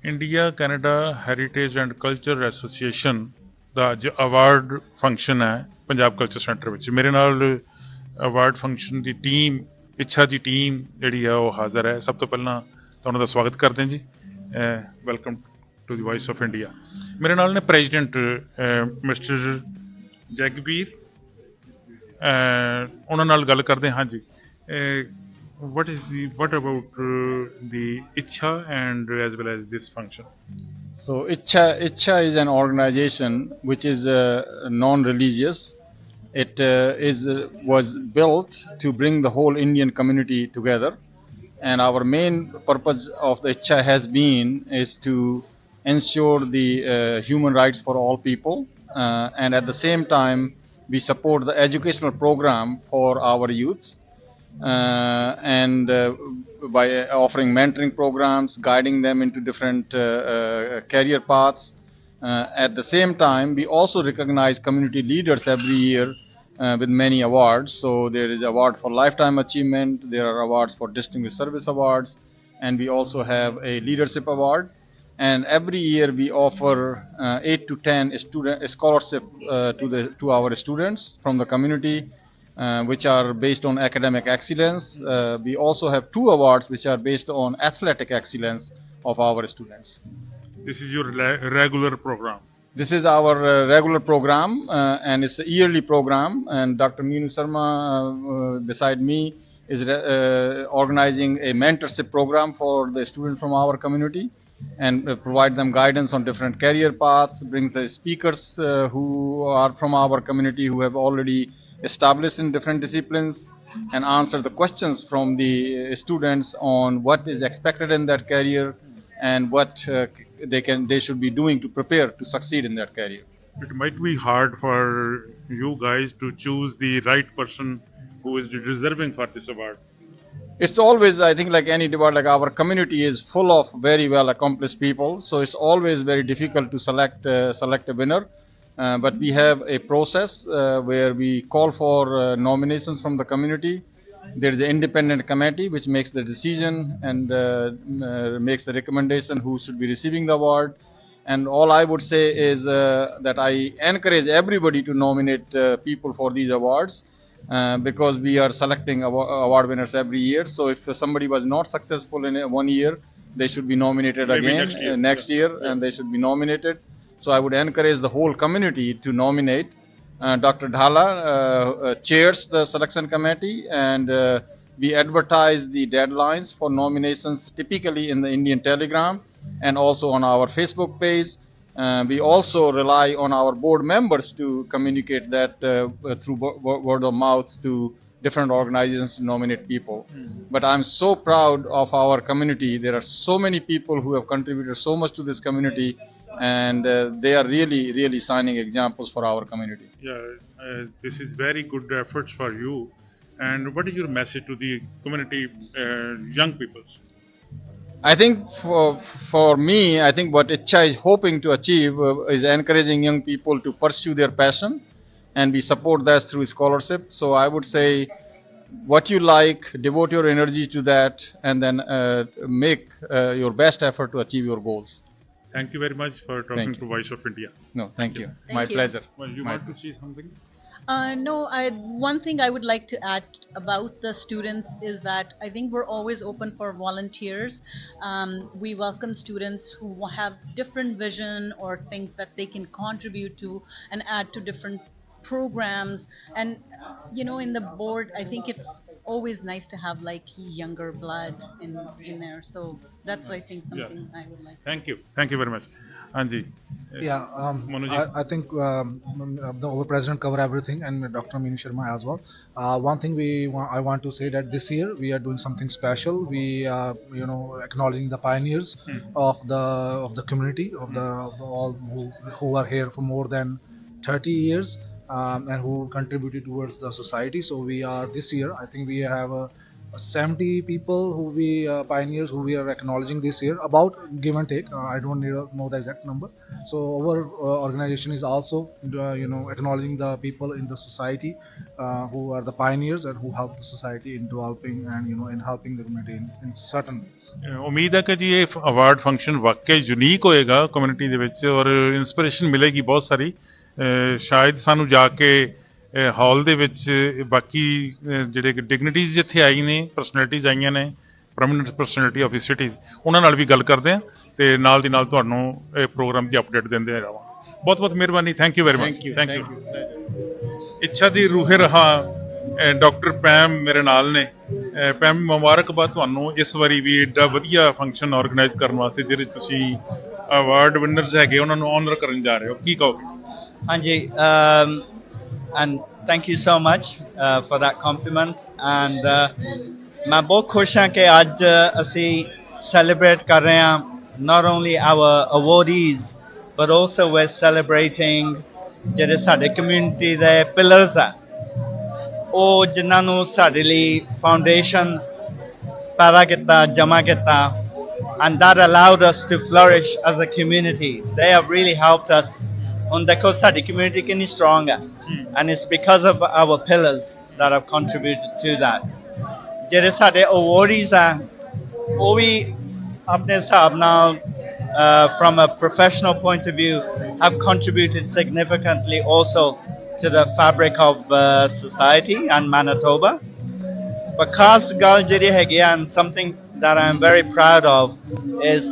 India Canada heritage and culture association ਦਾ ਅੱਜ award function ਹੈ ਪੰਜਾਬ ਕਲਚਰ ਸੈਂਟਰ ਵਿੱਚ। ਮੇਰੇ ਨਾਲ ਅਵਾਰਡ ਫੰਕਸ਼ਨ ਦੀ ਟੀਮ, ਇੱਛਾ ਦੀ ਟੀਮ ਜਿਹੜੀ ਆ ਉਹ ਹਾਜ਼ਰ ਹੈ। ਸਭ ਤੋਂ ਪਹਿਲਾਂ ਤੁਹਾਨੂੰ ਦਾ ਸਵਾਗਤ ਕਰਦੇ ਹਾਂ ਜੀ। Welcome to the vice of India. ਮੇਰੇ ਨਾਲ ਨੇ ਪ੍ਰੈਜ਼ੀਡੈਂਟ ਮਿਸਟਰ ਜਗਬੀਰ, ਉਹਨਾਂ ਨਾਲ ਗੱਲ ਕਰਦੇ ਹਾਂ ਜੀ। what about the ICCHA and as well as this function? So ICCHA is an organization which is non-religious. It was built to bring the whole Indian community together, and our main purpose of the ICCHA has been is to ensure the human rights for all people, and at the same time we support the educational program for our youth, and by offering mentoring programs, guiding them into different career paths. At the same time, we also recognize community leaders every year with many awards. So there is award for lifetime achievement, there are awards for distinguished service awards, and we also have a leadership award. And every year we offer 8 to 10 scholarship to our students from the community, which are based on academic excellence. We also have 2 awards which are based on athletic excellence of our students. This is your regular program? This is our regular program, and it's a yearly program. And Dr. Meenu Sharma, beside me, is organizing a mentorship program for the students from our community, and provide them guidance on different career paths, brings the speakers who are from our community who have already established in different disciplines, and answer the questions from the students on what is expected in that career and what they should be doing to prepare to succeed in that career. It might be hard for you guys to choose the right person who is deserving for this award. It's always, I think, like any award, like our community is full of very well accomplished people, so it's always very difficult to select a winner. But we have a process where we call for nominations from the community. There is an independent committee which makes the decision and makes the recommendation who should be receiving the award. And all I would say is that I encourage everybody to nominate people for these awards, because we are selecting award winners every year. So if somebody was not successful in 1 year, they should be nominated Maybe again next year, and they should be nominated. So I would encourage the whole community to nominate. Dr. Galla chairs the selection committee, and we advertise the deadlines for nominations typically in the Indian Telegram and also on our Facebook page. We also rely on our board members to communicate that through word of mouth to different organizations to nominate people. But I'm so proud of our community. There are so many people who have contributed so much to this community, and they are really shining examples for our community. Yeah, this is very good efforts for you. And what is your message to the community, young people? I think for me, I think what ICCHA is hoping to achieve is encouraging young people to pursue their passion, and we support that through scholarship. So I would say, what you like, devote your energy to that, and then make your best effort to achieve your goals. Thank you very much for talking to Voice of India. No, thank you. Thank My you. pleasure. Well, you want to say something? No, one thing I would like to add about the students is that I think we're always open for volunteers. We welcome students who have different vision or things that they can contribute to and add to different programs. And in the board, I think it's always nice to have like younger blood in there. So that's, I think, something I would like. Thank you very much. Anji. Yeah, I think our president covered everything, and Dr. Meenu Sharma as well. One thing I want to say that this year we are doing something special. We are, acknowledging the pioneers of the community, of all who are here for more than 30 years, and who contributed towards the society. So we are this year, I think we have 70 people who we pioneers who we are acknowledging this year, about give and take. I don't know the exact number. So our organization is also acknowledging the people in the society who are the pioneers and who help the society in developing and in helping the community in certain ways. ਉਮੀਦ ਹੈ ਕਿ ਜੀ ਇਹ award function ਵਾਕਈ unique ਹੋਏਗਾ community ਦੇ ਵਿੱਚ ਔਰ ਇਨਸਪੀਰੇਸ਼ਨ ਮਿਲੇਗੀ ਬਹੁਤ ਸਾਰੀ। ਸ਼ਾਇਦ ਸਾਨੂੰ ਜਾ ਕੇ ਹਾਲ ਦੇ ਵਿੱਚ ਬਾਕੀ ਜਿਹੜੇ ਡਿਗਨਿਟੀਜ਼ ਜਿੱਥੇ ਆਈ ਨੇ, ਪਰਸਨੈਲਿਟੀਜ਼ ਆਈਆਂ ਨੇ, ਪ੍ਰੋਮੀਨੈਂਟ ਪਰਸਨੈਲਿਟੀ ਆਫ ਸਿਟੀਜ਼, ਉਹਨਾਂ ਨਾਲ ਵੀ ਗੱਲ ਕਰਦੇ ਹਾਂ ਤੇ ਨਾਲ ਦੀ ਨਾਲ ਤੁਹਾਨੂੰ ਇਹ ਪ੍ਰੋਗਰਾਮ ਦੀ ਅਪਡੇਟ ਦਿੰਦੇ ਰਹਾਂਗੇ। ਬਹੁਤ ਬਹੁਤ ਮਿਹਰਬਾਨੀ। Thank you very much. Thank you. ਇੱਛਾ ਦੀ ਰੂਹੇ ਰਹਾ ਡਾਕਟਰ ਪੈਮ ਮੇਰੇ ਨਾਲ ਨੇ। ਪੈਮ, ਮੁਬਾਰਕਬਾਦ ਤੁਹਾਨੂੰ ਇਸ ਵਾਰੀ ਵੀ ਏਡਾ ਵਧੀਆ ਫੰਕਸ਼ਨ ਆਰਗੇਨਾਈਜ਼ ਕਰਨ ਵਾਸਤੇ, ਜਿਹੜੇ ਤੁਸੀਂ ਅਵਾਰਡ ਵਿਨਰਸ ਹੈਗੇ ਉਹਨਾਂ ਨੂੰ ਆਨਰ ਕਰਨ ਜਾ ਰਹੇ ਹੋ, ਕੀ ਕਹੋਗੇ? ਹਾਂਜੀ, and thank you so much for that compliment, and मैं बहुत खुश हाँ कि आज असी celebrate कर रहे हैं not only our awardees but also we're celebrating ਜਿਹੜੇ ਸਾਡੇ community ਦੇ pillars ਆ, ਉਹ ਜਿਨ੍ਹਾਂ ਨੂੰ ਸਾਡੇ ਲਈ foundation ਪੈਦਾ ਕੀਤਾ, ਜਮਾ ਕੀਤਾ, and that allowed us to flourish as a community. They have really helped us. On देखो साडी community कितनी strong है, and it's because of our pillars that have contributed to that. जेरे साडे awardees हैं, वो भी अपने हिसाब नाल from a professional point of view have contributed significantly also to the fabric of society and Manitoba. But खास गल जेरी हैगी, and something that I'm very proud of, is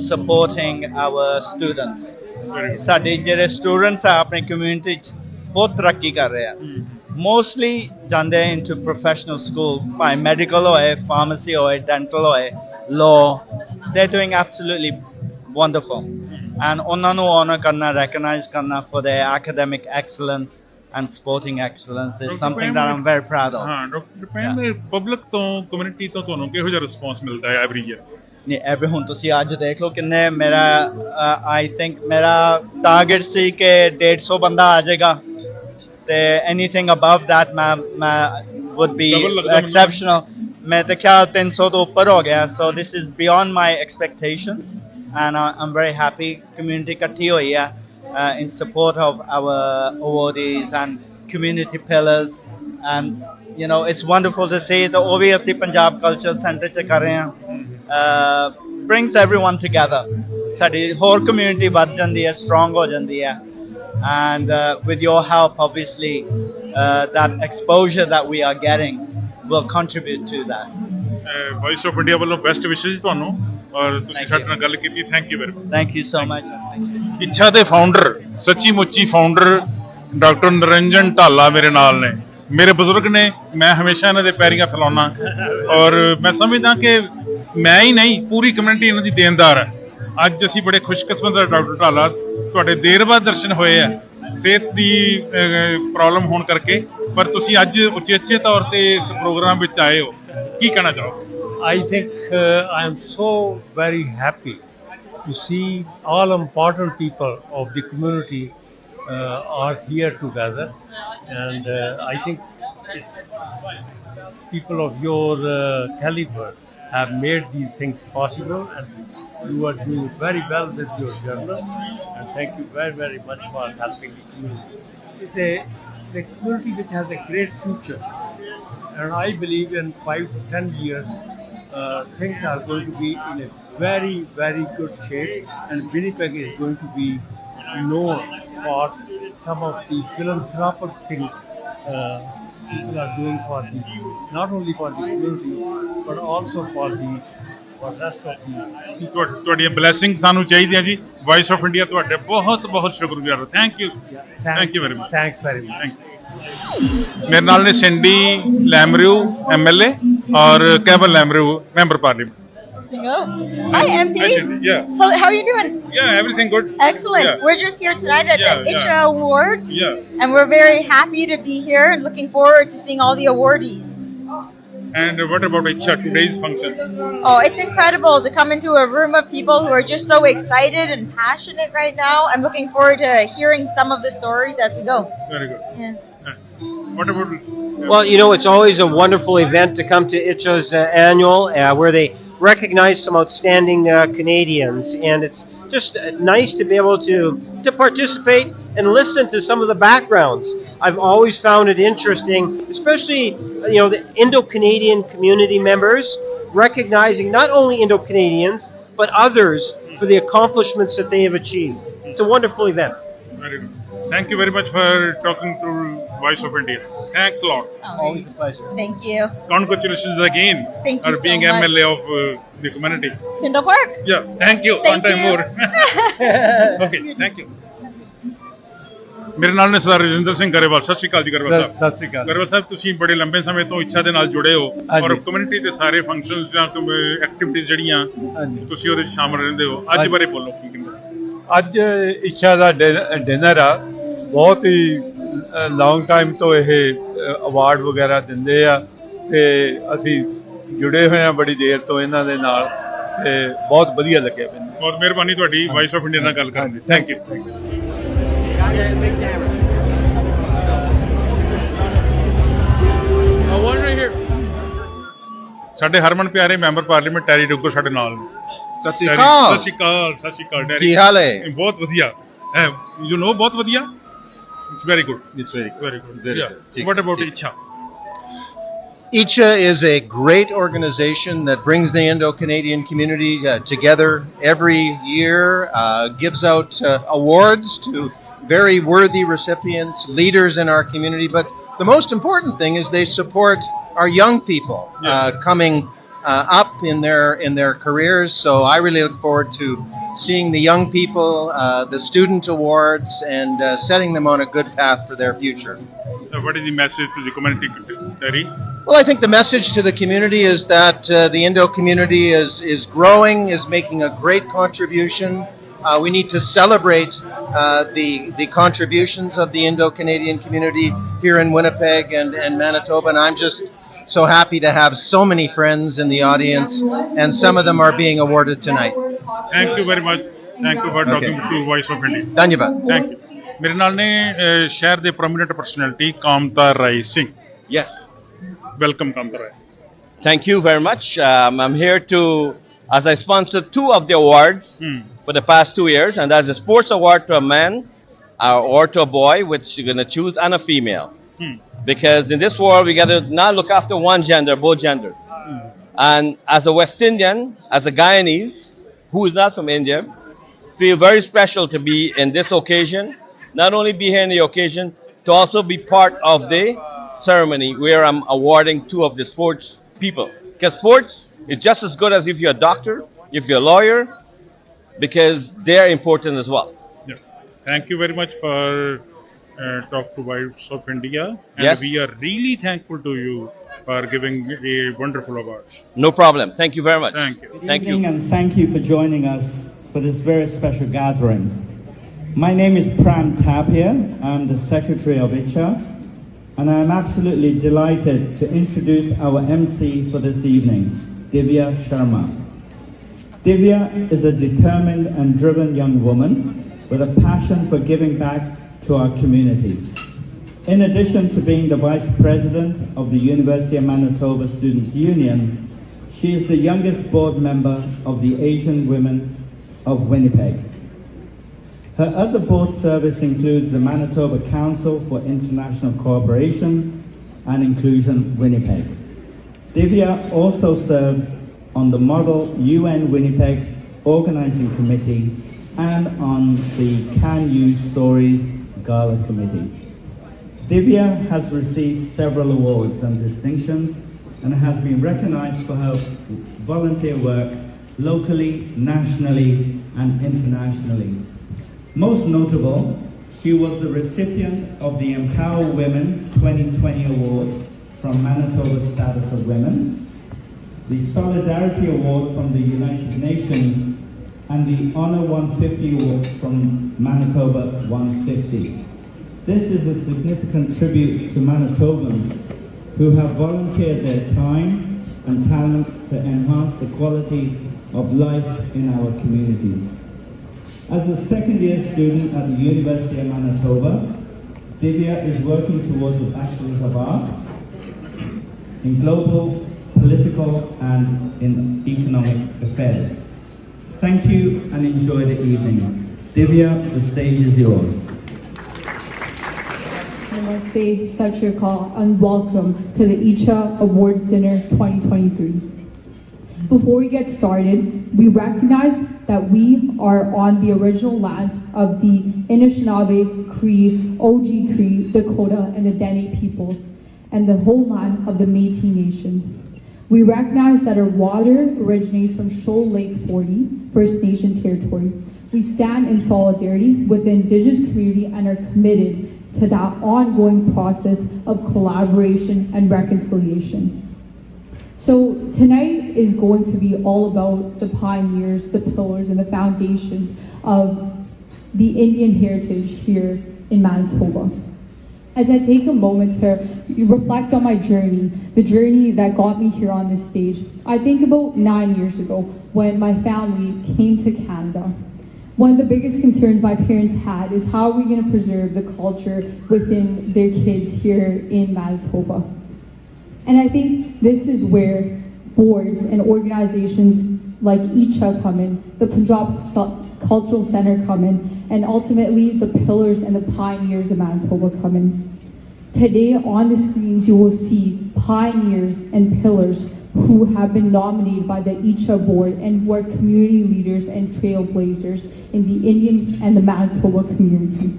supporting our students. ਸਾਡੇ ਜਿਹੜੇ ਸਟੂਡੈਂਟਸ ਆ ਆਪਣੀ community 'ਚ ਬਹੁਤ ਤਰੱਕੀ ਕਰ ਰਹੇ ਆ। ਮੋਸਟਲੀ ਜਾਂਦੇ ਇਨਟੂ ਪ੍ਰੋਫੈਸ਼ਨਲ ਸਕੂਲ, ਭਾਵੇਂ ਮੈਡੀਕਲ ਹੋਏ, ਫਾਰਮੇਸੀ ਹੋਏ, ਡੈਂਟਲ ਹੋਏ, ਲਾਅ, ਦੇ ਡੂਇੰਗ ਐਬਸੋਲੂਟਲੀ ਵੰਡਰਫੁਲ, ਐਂਡ ਉਹਨਾਂ ਨੂੰ ਆਨਰ ਕਰਨਾ, ਰੈਕਗਨਾਈਜ਼ ਕਰਨਾ for their academic excellence and sporting excellence is something that I'm very proud of. ਹਾਂ ਡਾਕਟਰ ਪੈਮ, ਪਬਲਿਕ ਤੋਂ, ਕਮਿਊਨਿਟੀ ਤੋਂ ਤੁਹਾਨੂੰ ਕਿਹੋ ਜਿਹਾ ਰਿਸਪੌਂਸ ਮਿਲਦਾ ਹੈ ਐਵਰੀ ਈਅਰ? ਨਹੀਂ, ਐਵਰੀ ਹੁਣ ਤੁਸੀਂ ਅੱਜ ਦੇਖ ਲਓ ਕਿੰਨੇ, ਮੇਰਾ ਆਈ ਥਿੰਕ ਮੇਰਾ ਟਾਰਗੇਟ ਸੀ ਕਿ 150 ਬੰਦਾ ਆ ਜਾਏਗਾ, ਤੇ ਐਨੀਥਿੰਗ ਅਬਵ ਦੈਟ ਮੈਂ would be exceptional. ਮੈਂ ਤਾਂ ਖਿਆਲ 300 ਤੋਂ ਉੱਪਰ ਹੋ ਗਿਆ, so this is beyond my expectation, and I'm very happy community ਇਕੱਠੀ ਹੋਈ ਹੈ in support of our awardees and community pillars, and you know it's wonderful to see that ਉਹ ਵੀ ਅਸੀਂ ਪੰਜਾਬ ਕਲਚਰ ਸੈਂਟਰ 'ਚ ਕਰ ਰਹੇ ਹਾਂ, brings everyone together. ਸਾਡੀ ਹੋਰ community ਵੱਧ ਜਾਂਦੀ ਹੈ, strong ਹੋ ਜਾਂਦੀ ਹੈ, and with your help obviously that exposure that we are getting will contribute to that. Voice of India ਵੱਲੋਂ best wishes ਤੁਹਾਨੂੰ, ਔਰ ਤੁਸੀਂ ਸਾਡੇ ਨਾਲ ਗੱਲ ਕੀਤੀ, thank you very much. Thank you so much. ਇੱਛਾ ਦੇ ਫਾਊਂਡਰ, ਸੱਚੀ ਮੁੱਚੀ ਫਾਊਂਡਰ ਡਾਕਟਰ ਨਰਿੰਜਨ ਢਾਲਾ ਮੇਰੇ ਨਾਲ ਨੇ। ਮੇਰੇ ਬਜ਼ੁਰਗ ਨੇ, ਮੈਂ ਹਮੇਸ਼ਾ ਇਹਨਾਂ ਦੇ ਪੈਰੀਂ ਹੱਥ ਲਾਉਣਾ, ਔਰ ਮੈਂ ਸਮਝਦਾ ਕਿ ਮੈਂ ਹੀ ਨਹੀਂ, ਪੂਰੀ ਕਮਿਊਨਿਟੀ ਇਹਨਾਂ ਦੀ ਦੇਣਦਾਰ ਹੈ। ਅੱਜ ਅਸੀਂ ਬੜੇ ਖੁਸ਼ਕਿਸਮਤ ਹਾਂ ਡਾਕਟਰ ਢਾਲਾ, ਤੁਹਾਡੇ ਦੇਰ ਬਾਅਦ ਦਰਸ਼ਨ ਹੋਏ ਆ ਸਿਹਤ ਦੀ ਪ੍ਰੋਬਲਮ ਹੋਣ ਕਰਕੇ, ਪਰ ਤੁਸੀਂ ਅੱਜ ਉਚੇਚੇ ਤੌਰ ਤੇ ਇਸ ਪ੍ਰੋਗਰਾਮ ਵਿੱਚ ਆਏ ਹੋ, ਕੀ ਕਹਿਣਾ ਚਾਹੋਗੇ? I think I am so very happy to see all important people of the community are here together, and I think it's people of your caliber have made these things possible, and you are doing very well with your journal, and thank you very, very much for helping the community. It's the community which has a great future, and I believe in 5 to 10 years things are going to be in a very, very good shape, and Winnipeg is going to be known for some of the philanthropic things people are doing for not only for the community but also for rest of the people. ਤੁਹਾਡੀਆਂ blessing ਸਾਨੂੰ ਚਾਹੀਦੀਆਂ ਜੀ। Vice of India ਤੁਹਾਡੇ ਬਹੁਤ ਬਹੁਤ ਸ਼ੁਕਰਗੁਜ਼ਾਰ। Thank you very much. Thanks very much. ਮੇਰੇ ਨਾਲ ਨੇ ਸਿੰਡੀ ਲੈਮਰਿਊ MLA ਔਰ Kevin Lamoureux member parliament. Hi, MP. Yeah. How are you doing? Yeah, everything good. Excellent. Yeah. We're just here tonight at the ICCHA Awards. Yeah. And we're very happy to be here and looking forward to seeing all the awardees. And what about ICCHA, today's function? Oh, it's incredible to come into a room of people who are just so excited and passionate right now. I'm looking forward to hearing some of the stories as we go. Very good. Yeah. What about? Well, it's always a wonderful event to come to ICCHA's annual, where they recognize some outstanding Canadians, and it's just nice to be able to participate and listen to some of the backgrounds. I've always found it interesting, especially the Indo-Canadian community members recognizing not only Indo-Canadians but others for the accomplishments that they have achieved. It's a wonderful event. Very good. Thank you very much for talking to Voice of India. Thanks a lot. Always a pleasure. Thank you. Congratulations again Thank you for being so much. MLA of the community. Tyndall Park. Yeah, thank you. Thank One time you. more. Okay, thank you. ਮੇਰੇ ਨਾਲ ਨੇ sir Rajinder Singh Grewal. ਸਤਿ ਸ਼੍ਰੀ ਅਕਾਲ ਜੀ ਗਰੇਵਾਲ ਸਾਹਿਬ। ਸਤਿ ਸ੍ਰੀ ਅਕਾਲ। ਗਰੇਵਾਲ ਸਾਹਿਬ ਤੁਸੀਂ ਬੜੇ ਲੰਬੇ ਸਮੇਂ ਤੋਂ ਇੱਛਾ ਦੇ ਨਾਲ ਜੁੜੇ ਹੋ ਔਰ ਕਮਿਊਨਿਟੀ ਦੇ ਸਾਰੇ ਫੰਕਸ਼ਨਸ ਜਾਂ ਐਕਟੀਵਿਟੀਜ਼ ਜਿਹੜੀਆਂ ਤੁਸੀਂ ਉਹਦੇ ਵਿੱਚ ਸ਼ਾਮਲ ਰਹਿੰਦੇ ਹੋ, ਅੱਜ ਬਾਰੇ ਬੋਲੋ ਕੀ ਕਹਿੰਦੇ। ਅੱਜ ਇੱਛਾ ਦਾ ਡਿਨਰ ਆ, ਬਹੁਤ ਹੀ ਲੌਂਗ ਟਾਈਮ ਤੋਂ ਇਹ ਅਵਾਰਡ ਵਗੈਰਾ ਦਿੰਦੇ ਆ ਤੇ ਅਸੀਂ ਜੁੜੇ ਹੋਏ ਆ ਬੜੀ ਦੇਰ ਤੋਂ ਇਹਨਾਂ ਦੇ ਨਾਲ ਤੇ ਬਹੁਤ ਵਧੀਆ ਲੱਗਿਆ ਮੈਨੂੰ। ਬਹੁਤ ਮਿਹਰਬਾਨੀ ਤੁਹਾਡੀ ਵਾਇਸ ਆਫ ਇੰਡੀਆ ਨਾਲ ਗੱਲ ਕਰਨ ਦੀ। Thank you. ਸਾਡੇ ਹਰਮਨ ਪਿਆਰੇ ਮੈਂਬਰ ਪਾਰਲੀਮੈਂਟ ਟੈਰੀ ਡੁੱਗਰ ਸਾਡੇ ਨਾਲ। ਸਤਿ ਸ਼੍ਰੀ ਅਕਾਲ। ਸਤਿ ਸ਼੍ਰੀ ਅਕਾਲ। ਸਤਿ ਸ਼੍ਰੀ ਅਕਾਲ ਟੈਰੀ। ਕੀ ਹਾਲ ਹੈ? ਬਹੁਤ ਵਧੀਆ ਹੈ। ਯੂ ਨੋ ਬਹੁਤ ਵਧੀਆ। It's very good. It's very Very good. Very Yeah. good. What about ICCHA? ICCHA is a great organization that brings the Indo-Canadian community together every year, gives out awards to very worthy recipients, leaders in our community. But the most important thing is they support our young people coming up in their careers. So I really look forward to seeing the young people, the student awards, and setting them on a good path for their future. So what is the message to the community, Terry? Well, I think the message to the community is that the Indo community is growing, is making a great contribution. We need to celebrate the contributions of the Indo-Canadian community here in Winnipeg and Manitoba, and I'm just so happy to have so many friends in the audience, and some of them are being awarded tonight. Thank you very much. Thank you for talking to Voice of India. Dhanyavad. Thank you. ਮੇਰੇ ਨਾਲ ਨੇ ਸ਼ਹਿਰ ਦੇ prominent personality Kamta Rai Singh. Yes. Welcome Kamta Rai. Thank you very much. I'm here as I sponsored 2 of the awards for the past 2 years, and that's a sports award to a man or to a boy, which you're going to choose, and a female. Because in this world, we got to not look after one gender, both genders. And as a West Indian, as a Guyanese, who is not from India, feel very special to be in this occasion. Not only be here in the occasion, to also be part of the ceremony where I'm awarding 2 of the sports people. Because sports is just as good as if you're a doctor, if you're a lawyer, because they're important as well. Yeah. Thank you very much for talk to Voice of India. And Yes. we are really thankful to you for giving a wonderful award. No problem. Thank you very much. Thank you. Thank you. And thank you for joining us for this very special gathering. My name is Pram Tapia. I'm the Secretary of ICCHA, and I'm absolutely delighted to introduce our MC for this evening, Divya Sharma. Divya is a determined and driven young woman with a passion for giving back to our community. In addition to being the Vice President of the University of Manitoba Students' Union, she is the youngest board member of the Asian Women of Winnipeg. Her other board service includes the Manitoba Council for International Cooperation and Inclusion Winnipeg. Divya also serves on the Model UN Winnipeg Organizing Committee and on the Can Use Stories Gala Committee. Divya has received several awards and distinctions and has been recognized for her volunteer work locally, nationally, and internationally. Most notable, she was the recipient of the Empower Women 2020 Award from Manitoba Status of Women, the Solidarity Award from the United Nations, and the Honor 150 Award from Manitoba 150. This is a significant tribute to Manitobans who have volunteered their time and talents to enhance the quality of life in our communities. As a second-year student at the University of Manitoba, Divya is working towards a Bachelor's of Art in Global, Political and in Economic Affairs. Thank you and enjoy the evening. Divya, the stage is yours. Namaste, Sat Shri Akal, and welcome to the ICCHA Awards Dinner 2023. Before we get started, we recognize that we are on the original lands of the Anishinaabe, Cree, OG Cree, Dakota, and the Dene peoples, and the homeland of the Métis Nation. We recognize that our water originates from Shoal Lake 40 First Nation territory. We stand in solidarity with the Indigenous community and are committed to that ongoing process of collaboration and reconciliation. So tonight is going to be all about the pioneers, the pillars, and the foundations of the Indian heritage here in Manitoba. As I take a moment to reflect on my journey, the journey that got me here on this stage, I think about 9 years ago when my family came to Canada. One of the biggest concerns my parents had is how are we going to preserve the culture within their kids here in Manitoba? And I think this is where boards and organizations like ICCHA come in, the Punjab Cultural Center come in, and ultimately the pillars and the pioneers of Manitoba come in. Today on the screens you will see pioneers and pillars who have been nominated by the ICCHA board and who are community leaders and trailblazers in the Indian and the Manitoba community.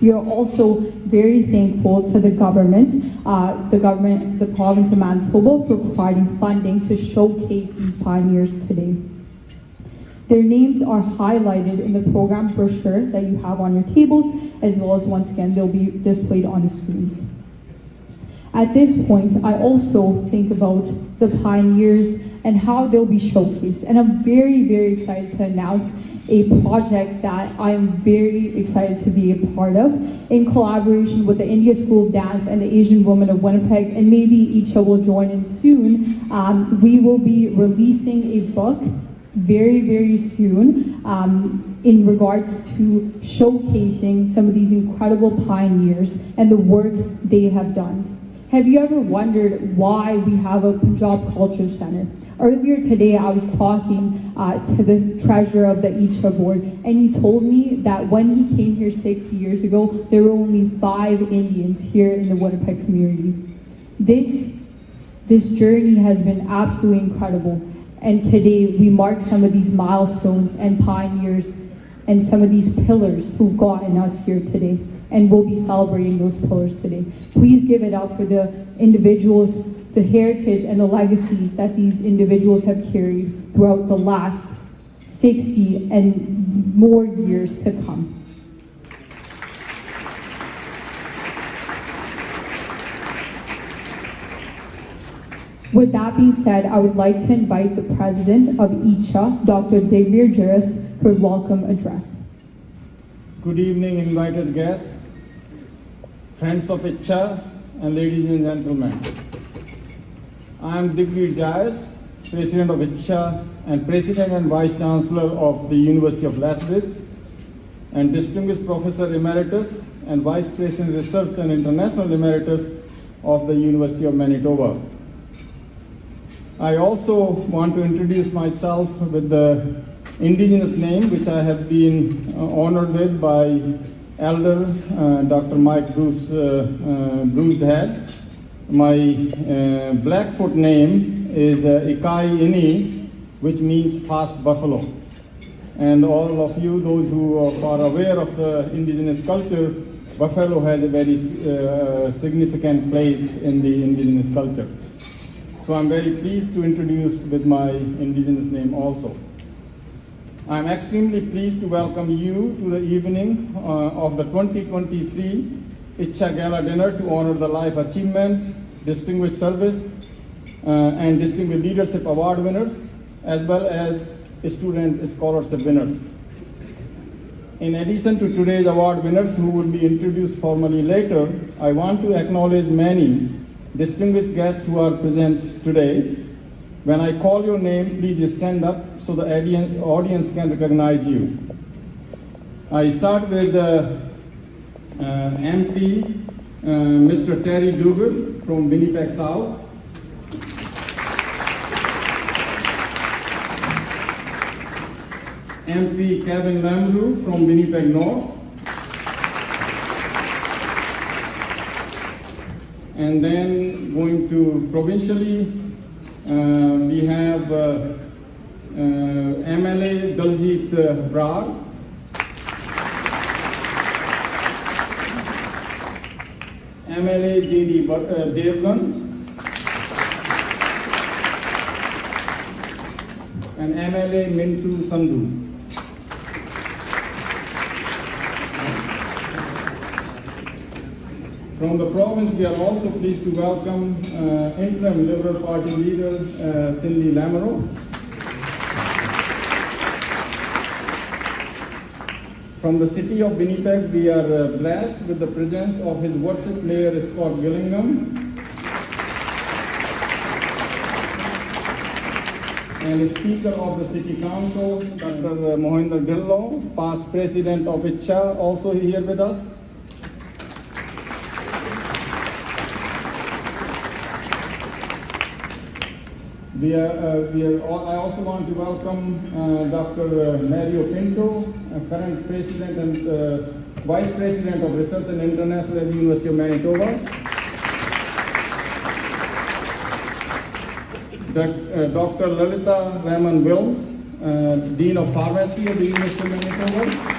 We are also very thankful to the government, the province of Manitoba, for providing funding to showcase these pioneers today. Their names are highlighted in the program brochure that you have on your tables, as well as once again, they'll be displayed on the screens. At this point, I also think about the pioneers and how they'll be showcased. And I'm very, very excited to announce a project that I'm very excited to be a part of in collaboration with the India School of Dance and the Asian Women of Winnipeg, and maybe ICCHA will join in soon. We will be releasing a book very, very soon in regards to showcasing some of these incredible pioneers and the work they have done. Have you ever wondered why we have a Punjab Culture Center? Earlier today, I was talking to the treasurer of the ICCHA board, and he told me that when he came here 6 years ago, there were only 5 Indians here in the Winnipeg community. This journey has been absolutely incredible, and today we mark some of these milestones and pioneers and some of these pillars who've gotten us here today, and we'll be celebrating those pillars today. Please give it up for the individuals, the heritage and the legacy that these individuals have carried throughout the last 60 and more years to come. With that being said, I would like to invite the president of ICCHA, Dr. Digvir Juris, for a welcome address. Good evening, invited guests, friends of ICCHA, and ladies and gentlemen. I am Digvir Juris, President of ICCHA and President and Vice Chancellor of the University of Lethbridge, and Distinguished Professor Emeritus and Vice President Research and International Emeritus of the University of Manitoba. I also want to introduce myself with the indigenous name, which I have been honored with by Elder Dr. Mike Brucehead. My Blackfoot name is Ikai Ini, which means fast buffalo. And all of you, those who are aware of the indigenous culture, buffalo has a very significant place in the indigenous culture. So I'm very pleased to introduce with my indigenous name also. I'm extremely pleased to welcome you to the evening of the 2023 ICCHA Gala Dinner to honor the Life Achievement, Distinguished Service, and Distinguished Leadership Award winners, as well as Student Scholarship winners. In addition to today's award winners, who will be introduced formally later, I want to acknowledge many distinguished guests who are present today. When I call your name, please stand up so the audience can recognize you. I start with MP, Mr. Terry Duguid from Winnipeg South. MP Kevin Lamru from Winnipeg North. And then going to provincially, we have MLA Daljit Brar, MLA J.D. Devgan, and MLA Mintu Sandhu. From the province, we are also pleased to welcome interim Liberal Party leader Cindy Lamoureux. From the city of Winnipeg, we are blessed with the presence of His Worship Mayor Scott Gillingham and Speaker of the City Council, Dr. Mohinder Dhillon, past President of ICCHA, also here with us. I also want to welcome Dr. Mario Pinto, current President and Vice President of Research and International at the University of Manitoba. Dr. Lalita Raman Wilms, Dean of Pharmacy at the University of Manitoba.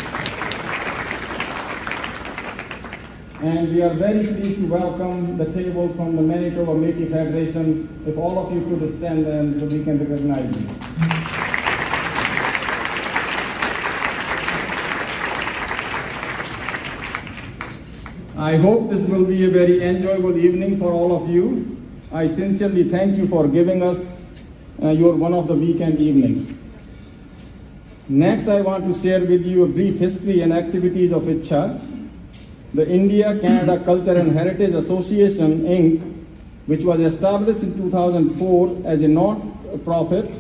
And we are very pleased to welcome the table from the Manitoba Métis Federation. If all of you could stand then so we can recognize you. I hope this will be a very enjoyable evening for all of you. I sincerely thank you for giving us your one of the weekend evenings. Next, I want to share with you a brief history and activities of ICCHA. The India-Canada Culture and Heritage Association, Inc., which was established in 2004 as a non-profit,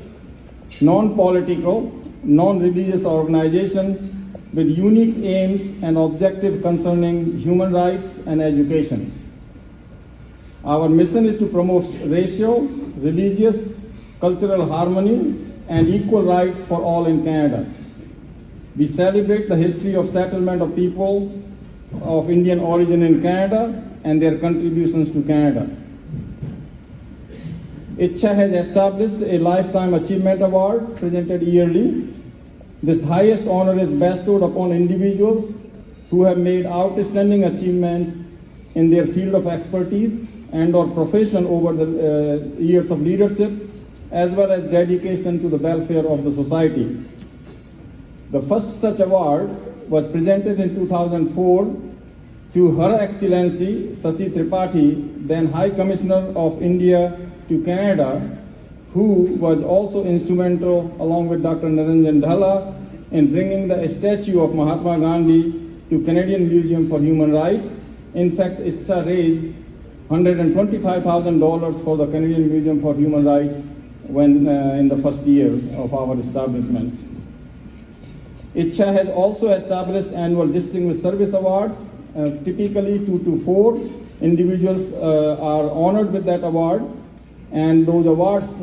non-political, non-religious organization with unique aims and objectives concerning human rights and education. Our mission is to promote racial, religious, cultural harmony and equal rights for all in Canada. We celebrate the history of settlement of people of Indian origin in Canada and their contributions to Canada. ICCHA has established a Lifetime Achievement Award presented yearly. This highest honor is bestowed upon individuals who have made outstanding achievements in their field of expertise and or profession over the years of leadership, as well as dedication to the welfare of the society. The first such award was presented in 2004 to Her Excellency Sasi Tripathi, then High Commissioner of India to Canada, who was also instrumental, along with Dr. Niranjan Dhalla, in bringing the statue of Mahatma Gandhi to Canadian Museum for Human Rights. In fact, ICCHA raised $125,000 for the Canadian Museum for Human Rights when in the first year of our establishment. ICCHA has also established annual Distinguished Service Awards. Typically 2 to 4 individuals are honored with that award, and those awards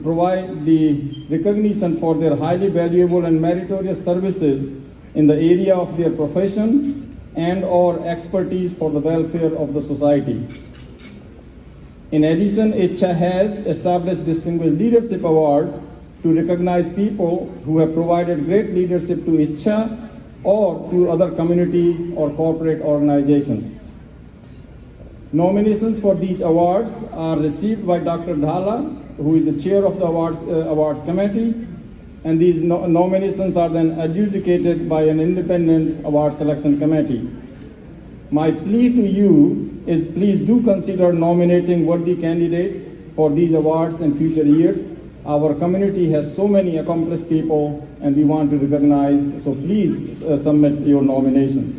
provide the recognition for their highly valuable and meritorious services in the area of their profession and or expertise for the welfare of the society. In addition, ICCHA has established Distinguished Leadership Award to recognize people who have provided great leadership to ICCHA or to other community or corporate organizations. Nominations for these awards are received by Dr. Dhalla, who is the chair of the awards committee, and these nominations are then adjudicated by an independent award selection committee. My plea to you is please do consider nominating worthy candidates for these awards in future years. Our community has so many accomplished people and we want to recognize, so please submit your nominations.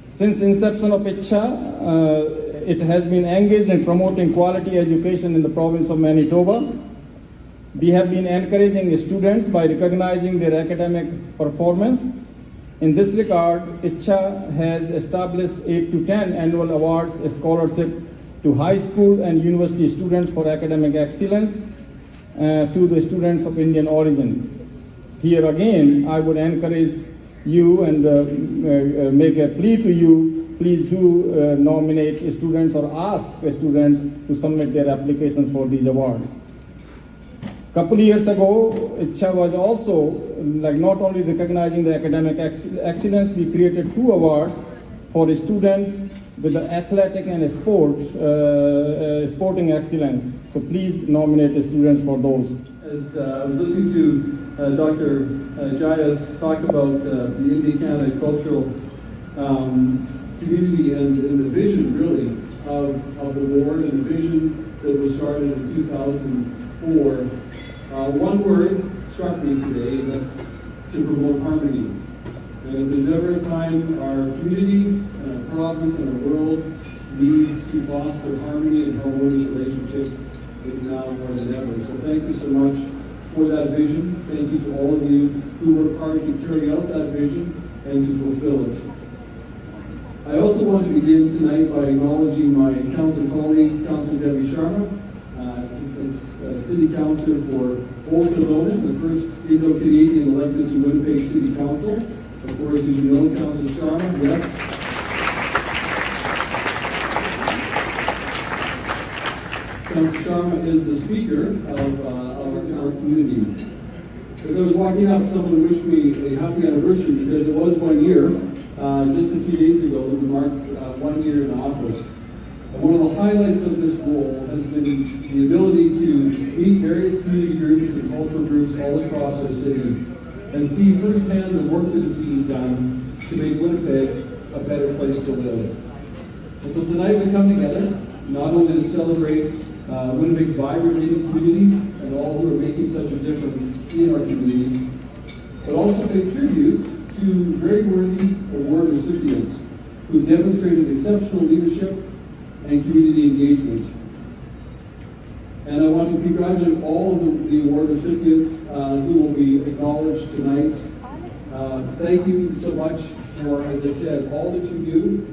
Since inception of ICCHA, it has been engaged in promoting quality education in the province of Manitoba. We have been encouraging students by recognizing their academic performance, In this regard, ICCHA has established 8 to 10 annual awards scholarship to high school and university students for academic excellence to the students of Indian origin. Here again, I would encourage you and make a plea to you, please do nominate students or ask students to submit their applications for these awards. Couple years ago, ICCHA was also not only recognizing the academic excellence, we created 2 awards for students with the athletic and sporting excellence. So please nominate the students for those. As I was listening to Dr. Jayas talk about the India-Canada cultural community and the vision, really, of the award and the vision that was started in 2004, one word struck me today, and that's to promote harmony. And if there's ever a time our community and our province and our world needs to foster harmony and harmonious relationships, it's now more than ever. So thank you so much for that vision. Thank you to all of you who work hard to carry out that vision and to fulfill it. I also want to begin tonight by acknowledging my council colleague, Councillor Debbie Sharma. It's City Councillor for Old Kelowna, the first Indo-Canadian elected to Winnipeg City Council. Of course, as you know, Councillor Sharma, yes. Councillor Sharma is the speaker of our community. As I was walking up, someone wished me a happy anniversary because it was 1 year, just a few days ago, that we marked 1 year in office. And one of the highlights of this role has been the ability to meet various community groups and cultural groups all across our city and see firsthand the work that is being done to make Winnipeg a better place to live. And so tonight we come together not only to celebrate Winnipeg's vibrant Indian community and all who are making such a difference in our community, but also pay tribute to very worthy award recipients who demonstrated exceptional leadership and community engagement. And I want to congratulate all of the award recipients who will be acknowledged tonight. Thank you so much for, as I said, all that you do,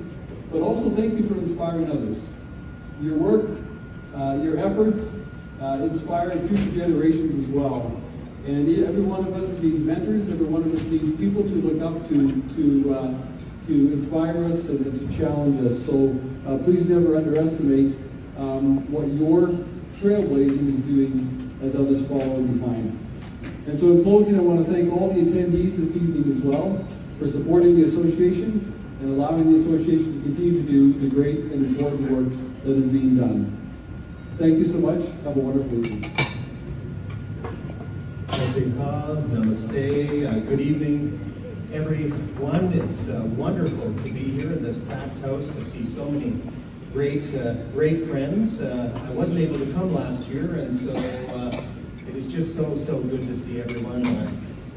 but also thank you for inspiring others. Your work, your efforts inspire future generations as well. And every one of us needs mentors, every one of us needs people to look up to inspire us and to challenge us. So please never underestimate what your trailblazing is doing as others follow behind. And so in closing, I want to thank all the attendees this evening as well for supporting the association and allowing the association to continue to do the great and important work that is being done. Thank you so much. Have a wonderful evening. Namaste. Good evening, everyone. It's wonderful to be here in this packed house to see so many great friends. I wasn't able to come last year, and so it is just so good to see everyone.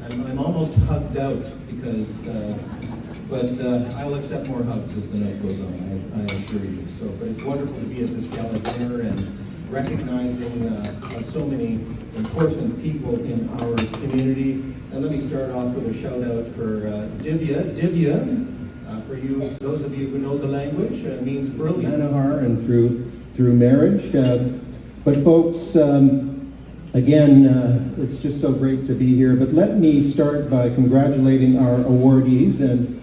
I'm almost hugged out because, but I'll accept more hugs as the night goes on. I assure you. So, but it's wonderful to be at this gala dinner and recognizing so many important people in our community. And let me start off with a shout out for Divya. Divya, for you, those of you who know the language, means brilliance. Nanahar and through marriage. But folks, again, it's just so great to be here. But let me start by congratulating our awardees. And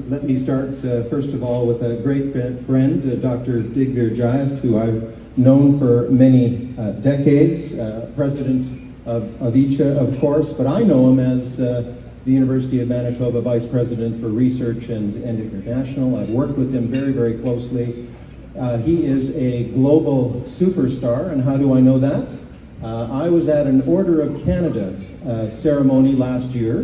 let me start, first of all, with a great friend, Dr. Digvir Jayas, who I've known for many decades, president of ICCHA, of course, but I know him as the University of Manitoba Vice President for Research and International. I've worked with him very, very closely. He is a global superstar, and how do I know that? I was at an Order of Canada ceremony last year,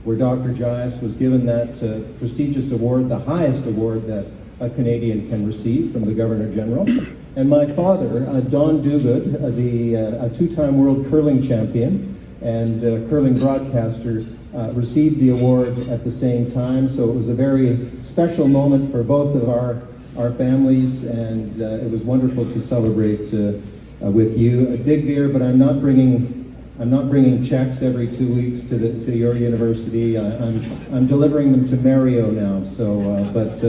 where Dr. Jayas was given that prestigious award, the highest award that a Canadian can receive from the Governor General. And my father, Don Duguid, a two-time world curling champion and curling broadcaster, received the award at the same time. So it was a very special moment for both of our families, and it was wonderful to celebrate with you. Digvir, but I'm not bringing I'm not bringing checks every 2 weeks to your university. I'm delivering them to Mario now. But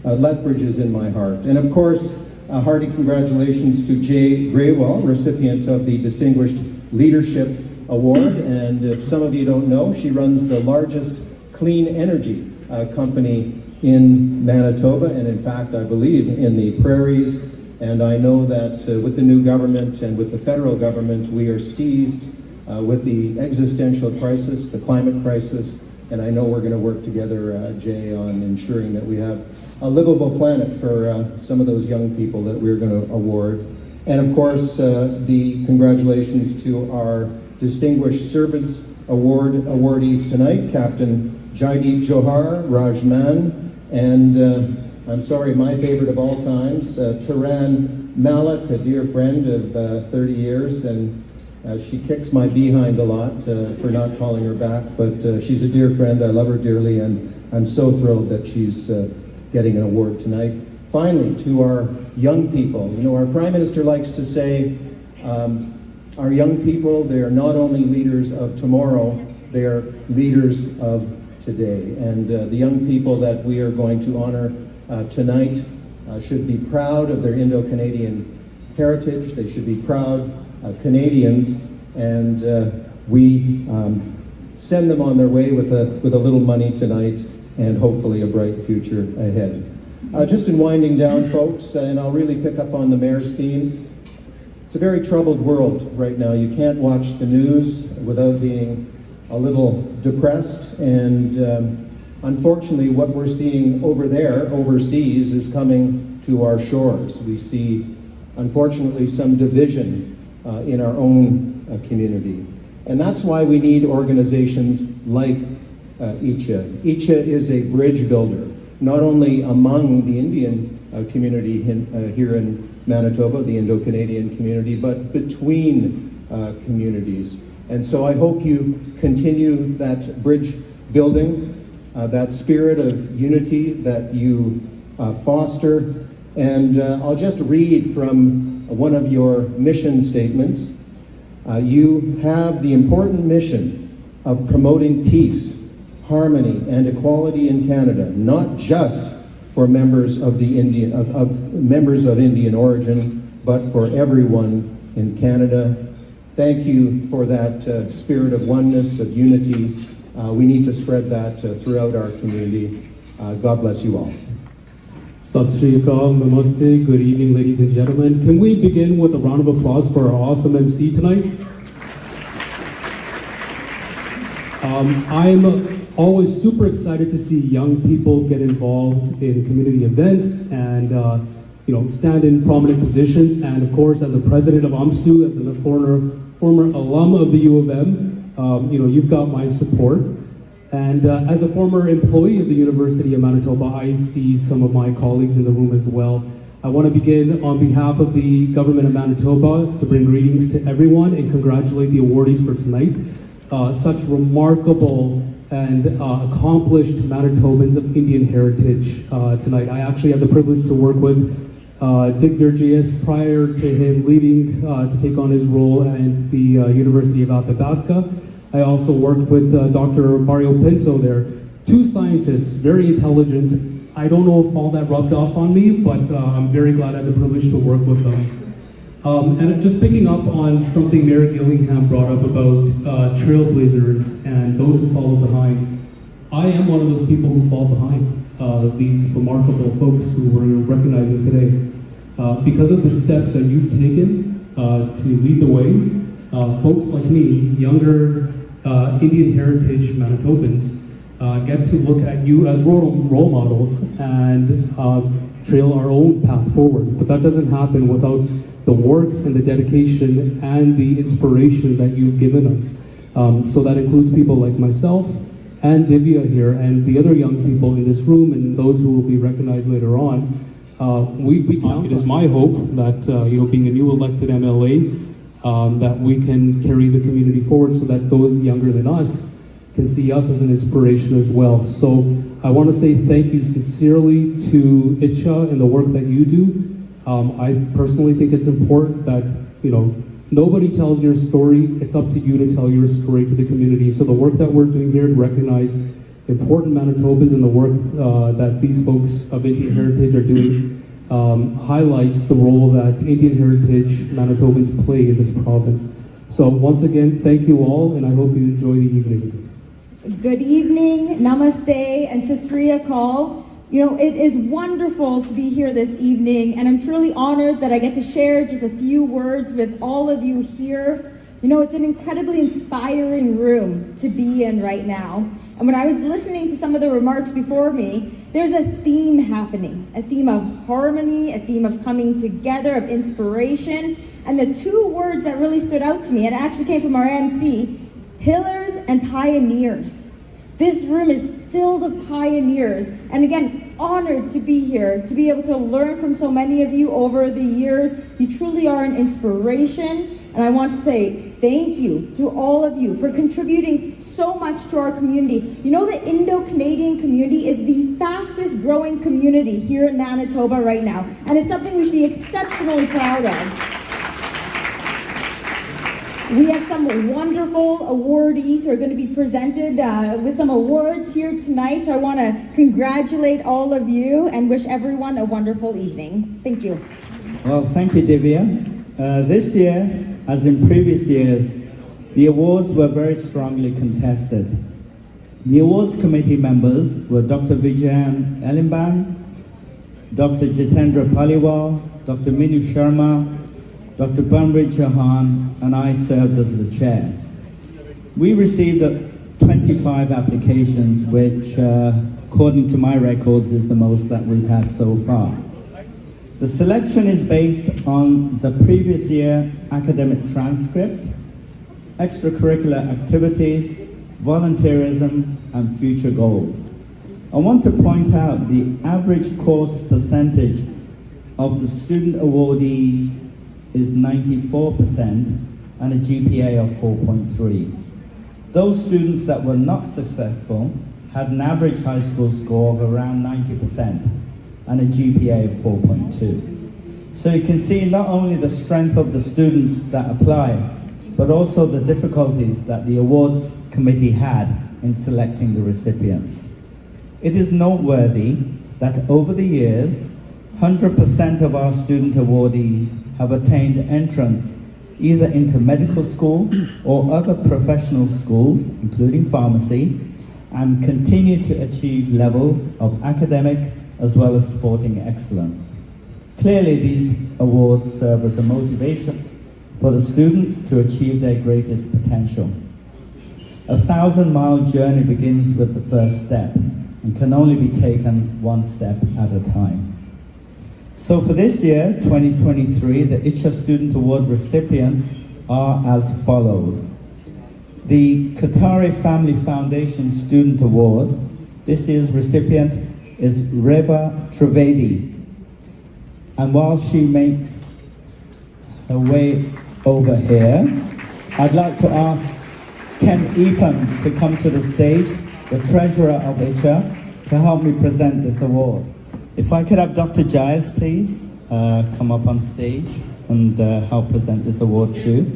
Lethbridge is in my heart. And of course, a hearty congratulations to Jay Graywell, recipient of the Distinguished Leadership Award. And if some of you don't know, she runs the largest clean energy company in Manitoba, and in fact, I believe in the prairies. And I know that with the new government and with the federal government, we are seized with the existential crisis, the climate crisis, and I know we're going to work together, Jay, on ensuring that we have a livable planet for some of those young people that we're going to award. And of course, the congratulations to our Distinguished Service Award awardees tonight, Captain Jaideep Johar, Rajman, and I'm sorry, my favorite of all times, Taran Malik, a dear friend of 30 years, and she kicks my behind a lot for not calling her back, but she's a dear friend. I love her dearly, and I'm so thrilled that she's getting an award tonight. Finally, to our young people, you know, our Prime Minister likes to say, our young people, they are not only leaders of tomorrow, they are leaders of today. And the young people that we are going to honor tonight should be proud of their Indo-Canadian heritage. They should be proud Canadians, and we send them on their way with a little money tonight and hopefully a bright future ahead. Just in winding down, folks, and I'll really pick up on the mayor's theme. It's a very troubled world right now. You can't watch the news without being a little depressed, and unfortunately what we're seeing over there, overseas, is coming to our shores. We see, unfortunately, some division in our own community. And that's why we need organizations like ICCHA. ICCHA is a bridge builder, not only among the Indian community here in Manitoba, the Indo-Canadian community, but between communities. And so I hope you continue that bridge building, that spirit of unity that you foster. And I'll just read from one of your mission statements. You have the important mission of promoting peace, harmony, and equality in Canada, not just for members of the members of Indian origin, but for everyone in Canada. Thank you for that spirit of oneness, of unity. We need to spread that throughout our community. God bless you all. Sat Sri Akal, Namaste, good evening, ladies and gentlemen. Can we begin with a round of applause for our awesome MC tonight? I'm always super excited to see young people get involved in community events and stand in prominent positions. And of course, as a president of AMSU, as a former alum of the U of M, you've got my support. And as a former employee of the University of Manitoba, I see some of my colleagues in the room as well. I want to begin on behalf of the Government of Manitoba to bring greetings to everyone and congratulate the awardees for tonight. Such remarkable and accomplished Manitobans of Indian heritage tonight. I actually had the privilege to work with Dick Virgius prior to him leaving to take on his role at the University of Athabasca. I also worked with Dr. Mario Pinto there. Two scientists, very intelligent. I don't know if all that rubbed off on me, but I'm very glad I had the privilege to work with them. And just picking up on something Mayor Gillingham brought up about trailblazers and those who follow behind. I am one of those people who fall behind these remarkable folks who we're recognizing today. Because of the steps that you've taken to lead the way, folks like me, younger Indian heritage Manitobans, get to look at you as role models and trail our own path forward. But that doesn't happen without the work and the dedication and the inspiration that you've given us. So that includes people like myself and Divya here and the other young people in this room and those who will be recognized later on. We count. It is my hope that being a new elected MLA, that we can carry the community forward so that those younger than us can see us as an inspiration as well. So I want to say thank you sincerely to ICCHA and the work that you do. I personally think it's important that Nobody tells your story. It's up to you to tell your story to the community. So the work that we're doing here to recognize important Manitobans and the work that these folks of Indian heritage are doing highlights the role that Indian heritage Manitobans play in this province. So once again, thank you all, and I hope you enjoy the evening. Good evening, namaste, and Sasriya Kal. You know, it is wonderful to be here this evening, and I'm truly honored that I get to share just a few words with all of you here. You know, it's an incredibly inspiring room to be in right now. And when I was listening to some of the remarks before me, there's a theme happening, a theme of harmony, a theme of coming together, of inspiration. And the two words that really stood out to me, and it actually came from our MC, pillars and pioneers. This room is filled with pioneers. And again, honored to be here, to be able to learn from so many of you over the years. You truly are an inspiration. And I want to say thank you to all of you for contributing so much to our community. You know, the Indo-Canadian community is the fastest growing community here in Manitoba right now. And it's something we should be exceptionally proud of. We have some wonderful awardees who are going to be presented with some awards here tonight. So I want to congratulate all of you and wish everyone a wonderful evening. Thank you. Well, thank you, Divya. This year, as in previous years, the awards were very strongly contested. The awards committee members were Dr. Vijayan Elimban, Dr. Jitendra Paliwal, Dr. Minu Sharma, Dr. Bamrit Jahan, and I served as the chair. We received 25 applications, which, according to my records, is the most that we've had so far. The selection is based on the previous year academic transcript, extracurricular activities, volunteerism, and future goals. I want to point out the average course percentage of the student awardees is 94% and a GPA of 4.3. Those students that were not successful had an average high school score of around 90% and a GPA of 4.2. So you can see not only the strength of the students that apply, but also the difficulties that the awards committee had in selecting the recipients. It is noteworthy that over the years, 100% of our student awardees have attained entrance either into medical school or other professional schools, including pharmacy, and continue to achieve levels of academic as well as sporting excellence. Clearly, these awards serve as a motivation for the students to achieve their greatest potential. A 1,000-mile journey begins with the first step and can only be taken one step at a time. So for this year, 2023, the ICCHA Student Award recipients are as follows. The Qatari Family Foundation Student Award, this year's recipient is Reva Trivedi. And while she makes her way over here, I'd like to ask Ken Epan to come to the stage, the treasurer of ICCHA, to help me present this award. If I could have Dr. Jayas, please, come up on stage and help present this award too.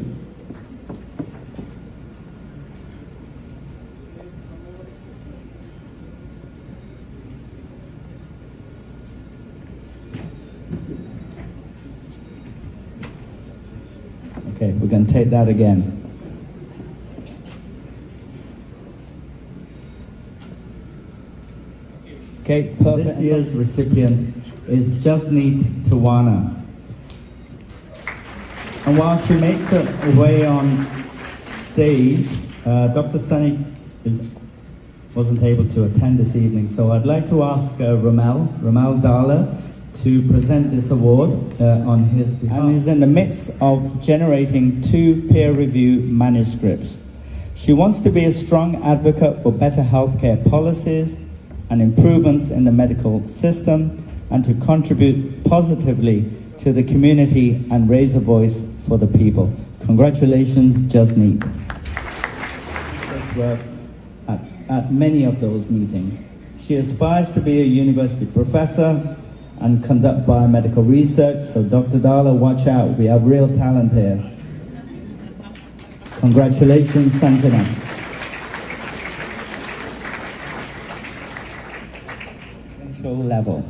Okay, we're going to take that again. Okay, perfect. This year's recipient is Jasneet Tawana. And while she makes her way on stage, Dr. Sunny wasn't able to attend this evening, so I'd like to ask Ramal Dalla, to present this award on his behalf. And is in the midst of generating 2 peer-reviewed manuscripts. She wants to be a strong advocate for better healthcare policies and improvements in the medical system, and to contribute positively to the community and raise a voice for the people. Congratulations, Jasneet. At many of those meetings. She aspires to be a university professor and conduct biomedical research. So Dr. Dalla, watch out, we have real talent here. Congratulations, Sanjana. Level.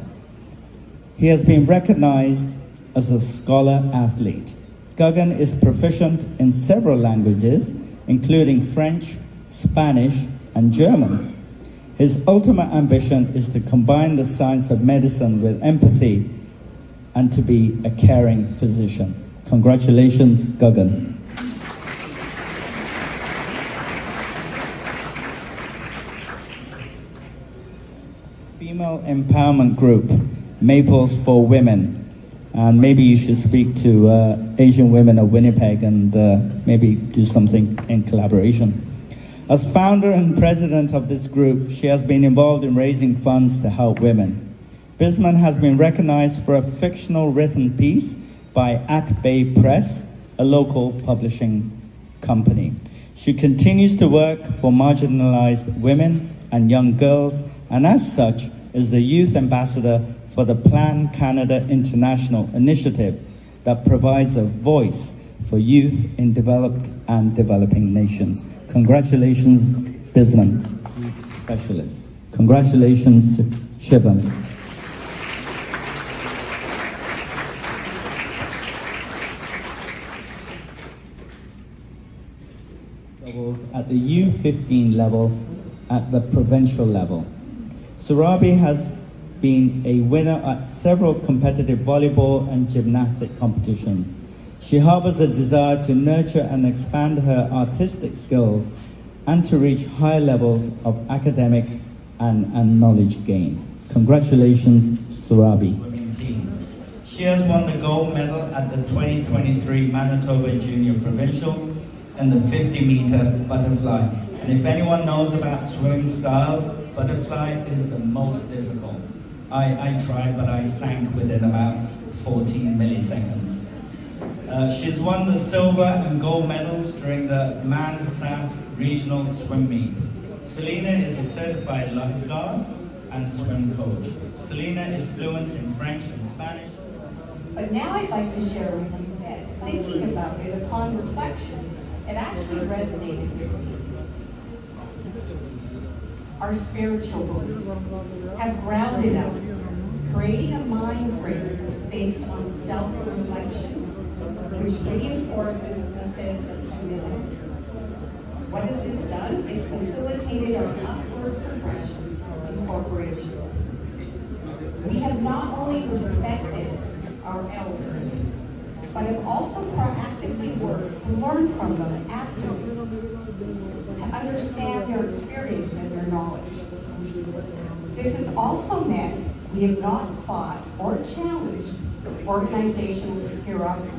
He has been recognized as a scholar athlete. Gagan is proficient in several languages, including French, Spanish, and German. His ultimate ambition is to combine the science of medicine with empathy and to be a caring physician. Congratulations, Gagan. Female empowerment group, Maples for Women. And maybe you should speak to Asian women of Winnipeg and maybe do something in collaboration. As founder and president of this group, she has been involved in raising funds to help women. Bisman has been recognized for a fictional written piece by At Bay Press, a local publishing company. She continues to work for marginalized women and young girls, and as such is the youth ambassador for the Plan Canada International initiative that provides a voice for youth in developed and developing nations. Congratulations, Bisman, youth specialist. Congratulations, Shivam. At the U15 level, at the provincial level. Surabi has been a winner at several competitive volleyball and gymnastic competitions. She harbors a desire to nurture and expand her artistic skills and to reach higher levels of academic and knowledge gain. Congratulations, Surabi. She has won the gold medal at the 2023 Manitoba Junior Provincials in the 50-meter butterfly. And if anyone knows about swimming styles, butterfly is the most difficult. I tried, but I sank within about 14 milliseconds. She's won the silver and gold medals during the Man-Sask Regional Swim Meet. Selena is a certified lifeguard and swim coach. Selena is fluent in French and Spanish. But now I'd like to share with you this. Thinking about it upon reflection, it actually resonated with me. Our spiritual beliefs have grounded us, creating a mind frame based on self-reflection, which reinforces a sense of humility. What has this done? It's facilitated our upward progression in corporations. We have not only respected our elders, but have also proactively worked to learn from them actively, to understand their experience and their knowledge. This has also meant we have not fought or challenged organizational hierarchy.